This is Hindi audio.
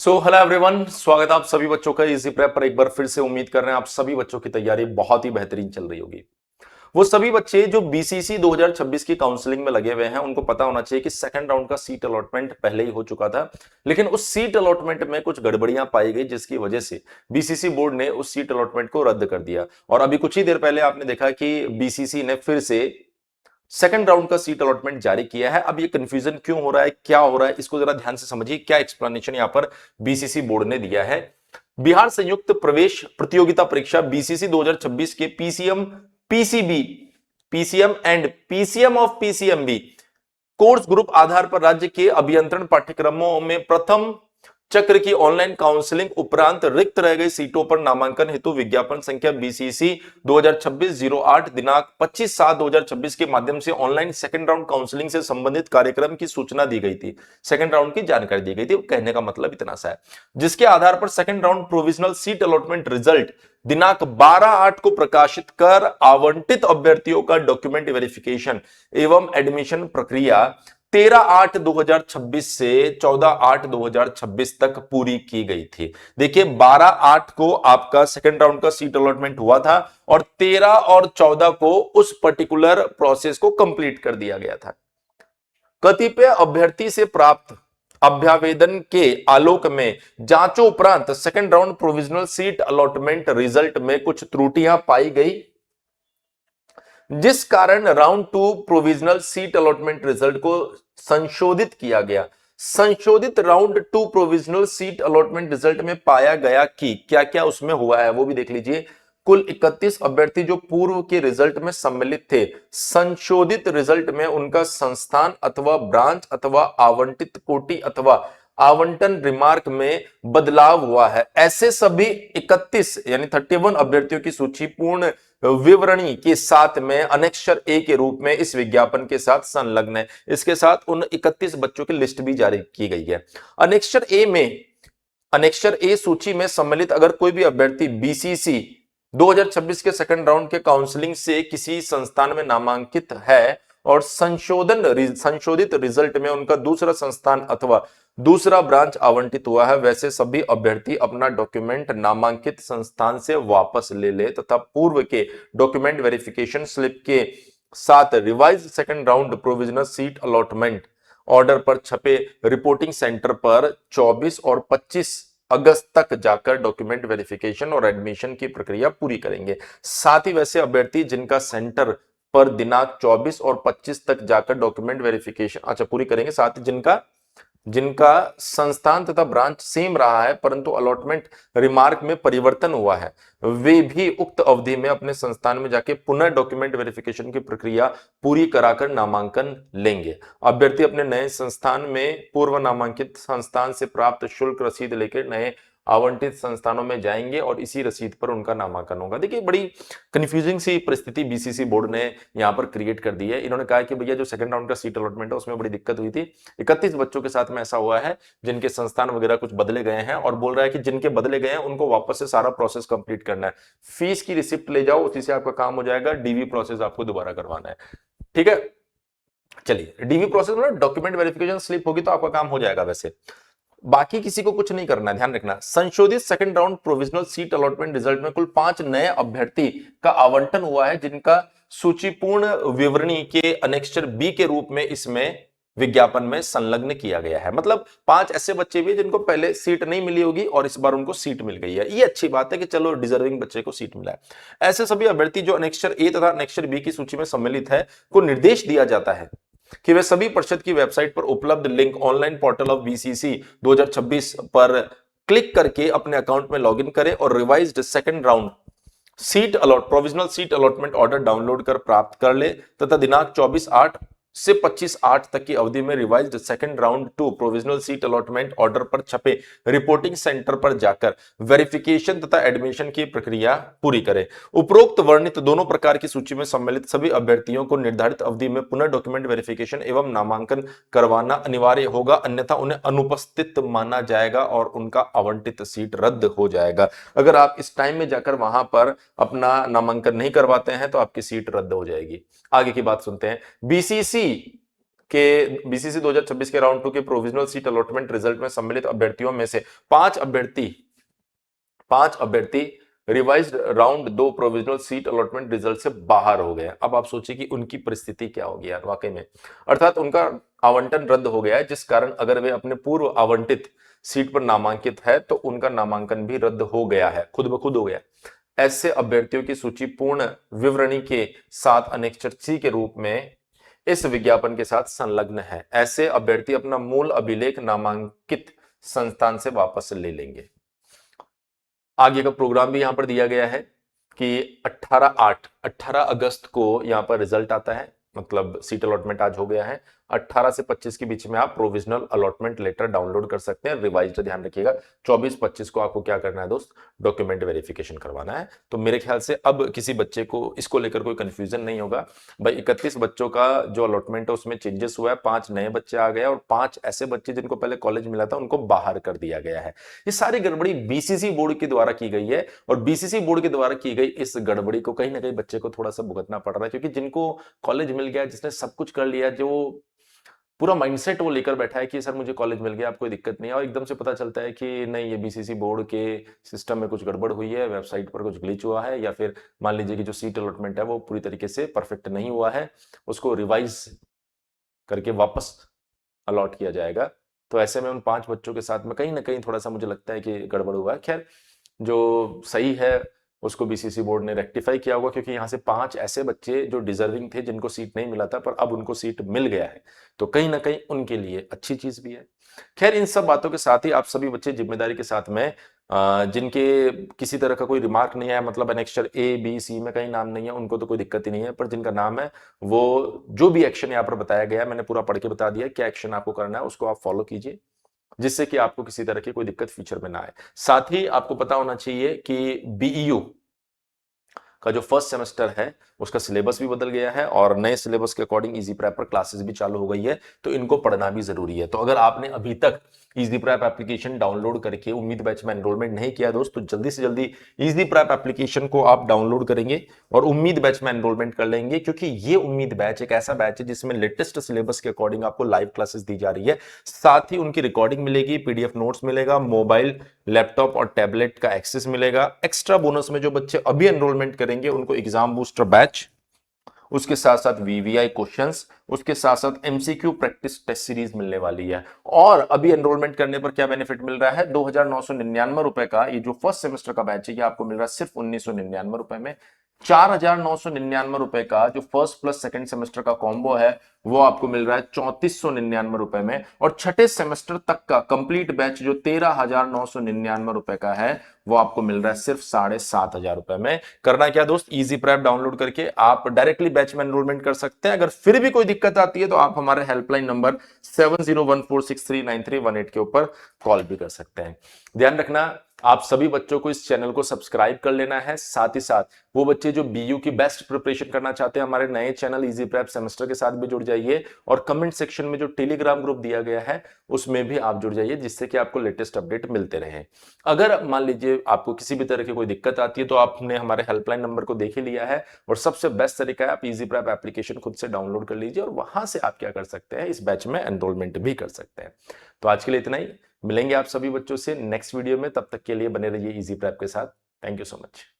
हेलो एवरीवन, स्वागत है आप सभी बच्चों का इजी प्रेप पर। एक बार फिर से उम्मीद कर रहे हैं आप सभी बच्चों की तैयारी बहुत ही बेहतरीन चल रही होगी। वो सभी बच्चे जो बीसीसी 2026 की काउंसलिंग में लगे हुए हैं उनको पता होना चाहिए कि सेकंड राउंड का सीट अलॉटमेंट पहले ही हो चुका था, लेकिन उस सीट अलॉटमेंट में कुछ गड़बड़ियां पाई गई जिसकी वजह से बीसीसी बोर्ड ने उस सीट अलॉटमेंट को रद्द कर दिया। और अभी कुछ ही देर पहले आपने देखा कि बीसीसी ने फिर से सेकंड राउंड का सीट अलॉटमेंट जारी किया है। अब ये कंफ्यूजन क्यों हो रहा है, क्या हो रहा है, इसको जरा ध्यान से समझिए। क्या एक्सप्लेनेशन यहां पर बीसीसी बोर्ड ने दिया है। बिहार संयुक्त प्रवेश प्रतियोगिता परीक्षा बीसीसी 2026 के PCM, PCB, PCM and PCM of PCMB course group आधार पर राज्य के अभियंत्रण पाठ्यक्रमों में प्रथम चक्र की ऑनलाइन काउंसलिंग उपरांत रिक्त रह गई सीटों पर नामांकन हेतु विज्ञापन संख्या बीसीसी 2026-08 दिनांक 25/7/2026 के माध्यम से ऑनलाइन सेकंड राउंड काउंसलिंग से संबंधित कार्यक्रम की सूचना दी गई थी। सेकंड राउंड की जानकारी दी गई थी। कहने का मतलब इतना सा है, जिसके आधार पर second round provisional seat allotment result दिनांक 12/8 को प्रकाशित कर आवंटित अभ्यर्थियों का डॉक्यूमेंट वेरिफिकेशन एवं एडमिशन प्रक्रिया 13/8/2026 से 14/8/2026 तक पूरी की गई थी। देखिए 12/8 को आपका सेकंड राउंड का सीट अलॉटमेंट हुआ था और 13 और 14 को उस पर्टिकुलर प्रोसेस को कंप्लीट कर दिया गया था। कतिपय अभ्यर्थी से प्राप्त अभ्यावेदन के आलोक में जांचों उपरांत second round provisional seat allotment result में कुछ त्रुटियां पाई गई, जिस कारण round 2 provisional seat allotment result को संशोधित किया गया। संशोधित round 2 provisional seat allotment result में पाया गया कि क्या क्या उसमें हुआ है वो भी देख लीजिए। कुल 31 अभ्यर्थी जो पूर्व के रिजल्ट में सम्मिलित थे, संशोधित रिजल्ट में उनका संस्थान अथवा ब्रांच अथवा आवंटित कोटि अथवा आवंटन रिमार्क में बदलाव हुआ है। ऐसे सभी 31 यानी 31 अभ्यर्थियों की सूची पूर्ण विवरणी के साथ में अनेक्षर ए के रूप में इस विज्ञापन के साथ संलग्न है। इसके साथ उन 31 बच्चों की लिस्ट भी जारी की गई है। अनेक्षर ए सूची में सम्मिलित अगर कोई भी अभ्यर्थी बीसीसी 2026 के सेकंड राउंड के काउंसलिंग से किसी संस्थान में नामांकित है और संशोधित रिजल्ट में उनका दूसरा संस्थान अथवा दूसरा ब्रांच आवंटित हुआ है, वैसे सभी अभ्यर्थी अपना डॉक्यूमेंट नामांकित संस्थान से वापस ले ले तथा पूर्व के डॉक्यूमेंट वेरिफिकेशन स्लिप के साथ revise second round provisional seat allotment order पर छपे रिपोर्टिंग सेंटर पर 24 और 25 अगस्त तक जाकर डॉक्यूमेंट वेरिफिकेशन और एडमिशन की प्रक्रिया पूरी करेंगे। साथ ही वैसे अभ्यर्थी जिनका सेंटर पर दिनांक 24 और 25 तक जाकर डॉक्यूमेंट वेरिफिकेशन पूरी करेंगे, साथ ही जिनका संस्थान तथा ब्रांच सेम रहा है परंतु अलॉटमेंट रिमार्क में परिवर्तन हुआ है, वे भी उक्त अवधि में अपने संस्थान में जाके पुनः डॉक्यूमेंट वेरिफिकेशन की प्रक्रिया पूरी कराकर नामांकन लेंगे। अभ्यर्थी अपने नए संस्थान में पूर्व नामांकित संस्थान से प्राप्त शुल्क रसीद लेकर नए आवंटित संस्थानों में जाएंगे और इसी रसीद पर उनका नामांकन होगा। देखिए बड़ी कंफ्यूजिंग सी परिस्थिति बीसीसी बोर्ड ने यहां पर क्रिएट कर दी है। इन्होंने कहा कि भैया जो सेकंड राउंड का सीट अलॉटमेंट है उसमें बड़ी दिक्कत हुई थी। 31 बच्चों के साथ में ऐसा हुआ है जिनके संस्थान वगैरह कुछ बदले गए हैं और बोल रहा है कि जिनके बदले गए हैं उनको वापस से सारा प्रोसेस कंप्लीट करना है। फीस की रिसिप्ट ले जाओ, उसी से आपका काम हो जाएगा। डीवी प्रोसेस आपको दोबारा करवाना है। ठीक है, चलिए डीवी प्रोसेस में डॉक्यूमेंट वेरिफिकेशन स्लिप होगी तो आपका काम हो जाएगा। वैसे बाकी किसी को कुछ नहीं करना है, ध्यान रखना। संशोधित second round provisional seat allotment result में कुल 5 नए अभ्यर्थी का आवंटन हुआ है जिनका सूचीपूर्ण विवरणी के अनेक्षर बी के रूप में इसमें विज्ञापन में संलग्न किया गया है। मतलब 5 ऐसे बच्चे भी जिनको पहले सीट नहीं मिली होगी और इस बार उनको सीट मिल गई है। ये अच्छी बात है कि चलो डिजर्विंग बच्चे को सीट मिला है। ऐसे सभी अभ्यर्थी जो अनेक्षर ए तथा अनेक्षर बी की सूची में सम्मिलित है को निर्देश दिया जाता है कि वे सभी परिषद की वेबसाइट पर उपलब्ध link online portal of BCC 2026 पर क्लिक करके अपने अकाउंट में लॉगिन करें और revised second round provisional seat allotment order download कर प्राप्त कर ले तथा दिनांक 24/8 से 25/8 तक की अवधि में revised second round 2 provisional seat allotment order पर छपे रिपोर्टिंग सेंटर पर जाकर वेरिफिकेशन तथा एडमिशन की प्रक्रिया पूरी करें। उपरोक्त वर्णित दोनों प्रकार की सूची में सम्मिलित सभी अभ्यर्थियों को निर्धारित अवधि में पुनः डॉक्यूमेंट वेरिफिकेशन एवं नामांकन करवाना अनिवार्य होगा, अन्यथा उन्हें अनुपस्थित माना जाएगा और उनका आवंटित सीट रद्द हो जाएगा। अगर आप इस टाइम में जाकर वहां पर अपना नामांकन नहीं करवाते हैं तो आपकी सीट रद्द हो जाएगी। आगे की बात सुनते हैं। बीसीसी के बीसीसी 2026 के राउंड 2 के प्रोविजनल सीट अलॉटमेंट रिजल्ट में सम्मिलित अभ्यर्थियों में से पांच अभ्यर्थी revised round 2 provisional seat allotment result से बाहर हो गए। अब आप सोचिए कि उनकी परिस्थिति क्या होगी यार वाकई में, अर्थात उनका आवंटन रद्द हो गया है, जिस कारण अगर वे अपने पूर्व आवंटित सीट पर नामांकित है तो उनका नामांकन भी रद्द हो गया है, खुद ब खुद हो गया। ऐसे अभ्यर्थियों की सूची पूर्ण विवरणी के साथ अनेक्षर सी के रूप में इस विज्ञापन के साथ संलग्न है। ऐसे अभ्यर्थी अपना मूल अभिलेख नामांकित संस्थान से वापस ले लेंगे। आगे का प्रोग्राम भी यहां पर दिया गया है कि 18 अगस्त को यहां पर रिजल्ट आता है, मतलब सीट अलॉटमेंट आज हो गया है। 18 से 25 के बीच में आप प्रोविजनल अलॉटमेंट लेटर डाउनलोड कर सकते हैं। रिवाइज्ड ध्यान रखिएगा 24-25 को आपको क्या करना है दोस्त, डॉक्यूमेंट वेरिफिकेशन करवाना है। तो मेरे ख्याल से अब किसी बच्चे को इसको लेकर कोई कंफ्यूजन नहीं होगा भाई। 31 बच्चों का जो अलॉटमेंट है उसमें चेंजेस हुआ है, 5 नए बच्चे आ गए और 5 ऐसे बच्चे जिनको पहले कॉलेज मिला था उनको बाहर कर दिया गया है। ये सारी गड़बड़ी बीसीसी बोर्ड के द्वारा की गई है और बीसीसी बोर्ड के द्वारा की गई इस गड़बड़ी को कहीं ना कहीं बच्चे को थोड़ा सा भुगतना पड़ रहा है, क्योंकि जिनको कॉलेज मिल गया, जिसने सब कुछ कर लिया, जो पूरा माइंडसेट वो लेकर बैठा है कि सर मुझे कॉलेज मिल गया, अब कोई दिक्कत नहीं है, और एकदम से पता चलता है कि नहीं, ये बीसीसी बोर्ड के सिस्टम में कुछ गड़बड़ हुई है, वेबसाइट पर कुछ ग्लिच हुआ है, या फिर मान लीजिए कि जो सीट अलॉटमेंट है वो पूरी तरीके से परफेक्ट नहीं हुआ है, उसको रिवाइज करके वापस अलॉट किया जाएगा। तो ऐसे में उन 5 बच्चों के साथ में कहीं ना कहीं थोड़ा सा मुझे लगता है कि गड़बड़ हुआ है। खैर, जो सही है उसको बीसीसी बोर्ड ने रेक्टिफाई किया होगा, क्योंकि यहां से 5 ऐसे बच्चे जो डिजर्विंग थे, जिनको सीट नहीं मिला था, पर अब उनको सीट मिल गया है, तो कहीं ना कहीं उनके लिए अच्छी चीज भी है। खैर, इन सब बातों के साथ ही आप सभी बच्चे जिम्मेदारी के साथ में जिनके किसी तरह का कोई रिमार्क नहीं आया, मतलब एनेक्स्चर ए बी सी में कहीं नाम नहीं है, उनको तो कोई दिक्कत ही नहीं है, पर जिनका नाम है वो जो भी एक्शन यहाँ पर बताया गया, मैंने पूरा पढ़ के बता दिया क्या एक्शन आपको करना है, उसको आप फॉलो कीजिए, जिससे कि आपको किसी तरह की कोई दिक्कत फ्यूचर में ना आए। साथ ही आपको पता होना चाहिए कि बीईयू का जो फर्स्ट सेमेस्टर है उसका सिलेबस भी बदल गया है और नए सिलेबस के अकॉर्डिंग इजी प्रेप पर क्लासेस भी चालू हो गई है, तो इनको पढ़ना भी जरूरी है। तो अगर आपने अभी तक इजी प्रेप एप्लीकेशन डाउनलोड करके उम्मीद बैच में एनरोलमेंट नहीं किया दोस्त, तो जल्दी से जल्दी इजी प्रेप एप्लीकेशन को आप डाउनलोड करेंगे और उम्मीद बैच में एनरोलमेंट कर लेंगे, क्योंकि ये उम्मीद बैच एक ऐसा बैच है जिसमें लेटेस्ट सिलेबस के अकॉर्डिंग आपको लाइव क्लासेस दी जा रही है, साथ ही उनकी रिकॉर्डिंग मिलेगी, पीडीएफ नोट्स मिलेगा, मोबाइल, लैपटॉप और टैबलेट का एक्सेस मिलेगा। एक्स्ट्रा बोनस में जो बच्चे अभी एनरोलमेंट करेंगे उनको एग्जाम बूस्टर बैच, उसके साथ साथ वीवीआई क्वेश्चंस, उसके साथ साथ एमसीक्यू प्रैक्टिस टेस्ट सीरीज मिलने वाली है। और अभी एनरोलमेंट करने पर क्या बेनिफिट मिल रहा है, 2,999 रुपए का ये जो फर्स्ट सेमेस्टर का बैच है, ये आपको मिल रहा है सिर्फ 1,999 रुपए में। 4,999 रुपए का जो फर्स्ट प्लस सेकंड सेमेस्टर का कॉम्बो है वो आपको मिल रहा है 3,499 रुपए में, और छठे सेमेस्टर तक का कंप्लीट बैच जो 13,999 रुपए का है वो आपको मिल रहा है सिर्फ 7,500 रुपए में। करना क्या दोस्त, इजी प्रेप डाउनलोड करके आप डायरेक्टली बैच में एनरोलमेंट कर सकते हैं। अगर फिर भी कोई दिक्कत आती है तो आप हमारे हेल्पलाइन नंबर 7014639318 के ऊपर कॉल भी कर सकते हैं। ध्यान रखना, आप सभी बच्चों को इस चैनल को सब्सक्राइब कर लेना है। साथ ही साथ वो बच्चे जो बीयू की बेस्ट प्रिपरेशन करना चाहते हैं, हमारे नए चैनल इजी प्रेप सेमेस्टर के साथ भी जुड़ जाइए, और कमेंट सेक्शन में जो टेलीग्राम ग्रुप दिया गया है उसमें भी आप जुड़ जाइए, जिससे कि आपको लेटेस्ट अपडेट मिलते रहे। अगर मान लीजिए आपको किसी भी तरह की कोई दिक्कत आती है तो आपने हमारे हेल्पलाइन नंबर को देख ही लिया है, और सबसे बेस्ट तरीका है आप इजी प्रेप एप्लीकेशन खुद से डाउनलोड कर लीजिए और वहां से आप क्या कर सकते हैं, इस बैच में एनरोलमेंट भी कर सकते हैं। तो आज के लिए इतना ही, मिलेंगे आप सभी बच्चों से नेक्स्ट वीडियो में, तब तक के लिए बने रहिए इजी प्रेप के साथ। Thank you so much.